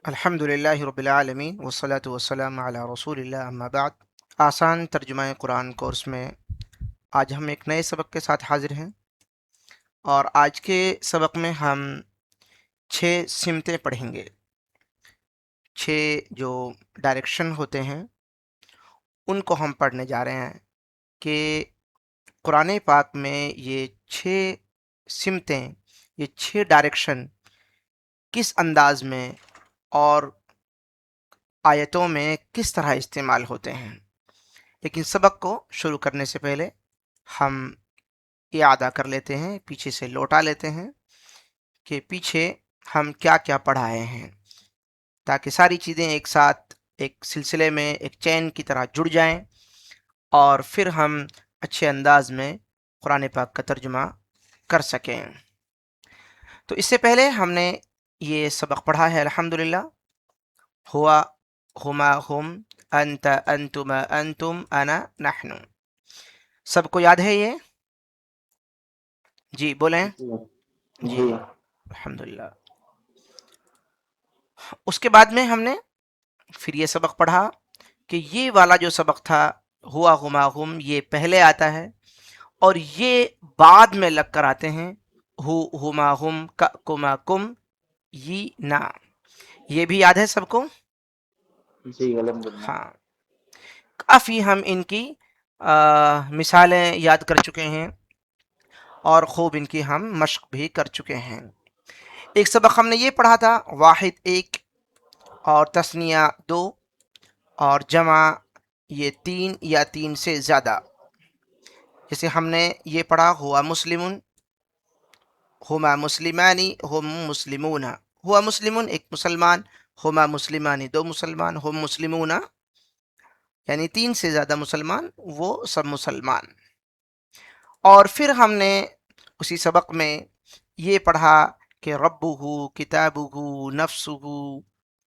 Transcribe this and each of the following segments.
الحمد للہ رب العالمین والصلاة والسلام علی رسول اللہ اما بعد۔ آسان ترجمہ قرآن کورس میں آج ہم ایک نئے سبق کے ساتھ حاضر ہیں، اور آج کے سبق میں ہم 6 سمتیں پڑھیں گے۔ 6 جو ڈائریکشن ہوتے ہیں ان کو ہم پڑھنے جا رہے ہیں کہ قرآن پاک میں یہ 6 سمتیں، یہ 6 ڈائریکشن کس انداز میں اور آیتوں میں کس طرح استعمال ہوتے ہیں۔ لیکن سبق کو شروع کرنے سے پہلے ہم اعادہ کر لیتے ہیں، پیچھے سے لوٹا لیتے ہیں کہ پیچھے ہم کیا کیا پڑھائے ہیں، تاکہ ساری چیزیں ایک ساتھ ایک سلسلے میں ایک چین کی طرح جڑ جائیں اور پھر ہم اچھے انداز میں قرآن پاک کا ترجمہ کر سکیں۔ تو اس سے پہلے ہم نے یہ سبق پڑھا ہے الحمدللہ، ہوا ہما ہم انت انتما انتم انا نحن۔ سب کو یاد ہے یہ؟ جی بولیں۔ جی جی الحمدللہ۔ اس کے بعد میں ہم نے پھر یہ سبق پڑھا کہ یہ والا جو سبق تھا ہوا ہما ہم، یہ پہلے آتا ہے اور یہ بعد میں لگ کر آتے ہیں، ہو ہما ہم کما کم یہ نا۔ یہ بھی یاد ہے سب کو؟ جی الحمدللہ۔ ہاں، کافی ہم ان کی مثالیں یاد کر چکے ہیں اور خوب ان کی ہم مشق بھی کر چکے ہیں۔ ایک سبق ہم نے یہ پڑھا تھا واحد 1 اور تثنیہ 2 اور جمع یہ 3 یا 3 سے زیادہ۔ جیسے ہم نے یہ پڑھا ہوا مسلمن، ہما مسلمانی، ہم مسلمون۔ ہوا مسلمن ایک مسلمان، ہما مسلمانی 2 مسلمان، ہم مسلمون یعنی 3 سے زیادہ مسلمان، وہ سب مسلمان۔ اور پھر ہم نے اسی سبق میں یہ پڑھا کہ ربہ کتابہ نفسہ،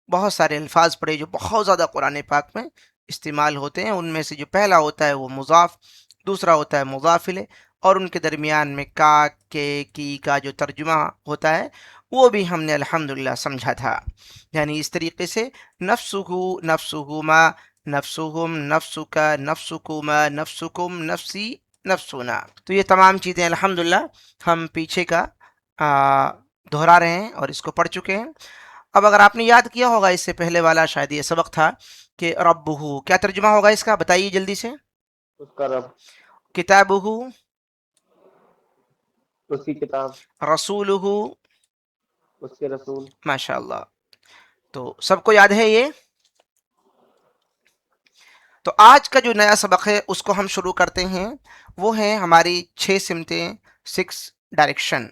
بہت سارے الفاظ پڑھے جو بہت زیادہ قرآن پاک میں استعمال ہوتے ہیں۔ ان میں سے جو پہلا ہوتا ہے وہ مضاف، دوسرا ہوتا ہے مضاف الیہ، اور ان کے درمیان میں کا، کے، کی کا جو ترجمہ ہوتا ہے وہ بھی ہم نے الحمدللہ سمجھا تھا۔ یعنی اس طریقے سے نفسہ، نفسہما، نفسہم، نفسک، نفسکما، نفسکم، نفسی، نفسنا۔ تو یہ تمام چیزیں الحمدللہ ہم پیچھے کا دہرا رہے ہیں اور اس کو پڑھ چکے ہیں۔ اب اگر آپ نے یاد کیا ہوگا اس سے پہلے والا شاید یہ سبق تھا کہ ربہ کیا ترجمہ ہوگا اس کا، بتائیے جلدی سے۔ اس کا رب، کتابہ، اس کی کتاب، رسولہ، اس کے رسول۔ ماشاء اللہ۔ تو سب کو یاد ہے یہ؟ تو آج کا جو نیا سبق ہے اس کو ہم شروع کرتے ہیں، وہ ہیں ہماری 6 سمتیں، 6 ڈائریکشن۔